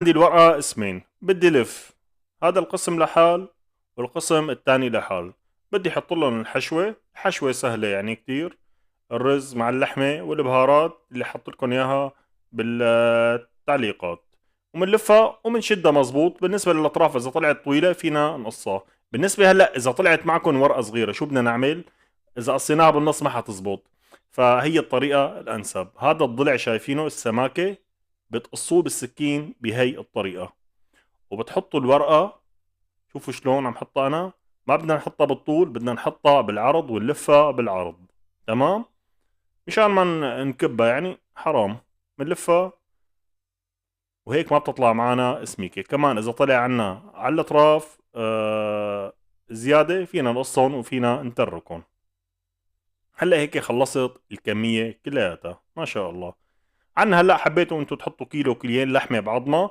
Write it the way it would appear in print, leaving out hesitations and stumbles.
عندي الورقة اسمين، بدي لف هذا القسم لحال والقسم الثاني لحال. بدي احط لهم الحشوة سهلة يعني كتير، الرز مع اللحمة والبهارات اللي حط لكم اياها بالتعليقات، ومنلفها ومنشدها مزبوط. بالنسبة للأطراف إذا طلعت طويلة فينا نقصها. بالنسبة هلأ إذا طلعت معكم ورقة صغيرة شو بدنا نعمل؟ إذا قصيناها بالنص ما حتزبط. فهي الطريقة الأنسب. هذا الضلع شايفينه السماكة، بتقصوه بالسكين بهي الطريقة، وبتحطوا الورقة. شوفوا شلون عم حطها أنا، ما بدنا نحطها بالطول، بدنا نحطها بالعرض ونلفها بالعرض. تمام؟ مشان ما نكبها يعني حرام. بنلفها وهيك ما بتطلع معنا سميكة. كمان إذا طلع عنا على الأطراف زيادة فينا نقصهم وفينا نتركهم. هلا هيك خلصت الكمية كلياتها ما شاء الله. عنا هلا حبيتوا انتم تحطوا كيلو كيلين لحمة بعظمة،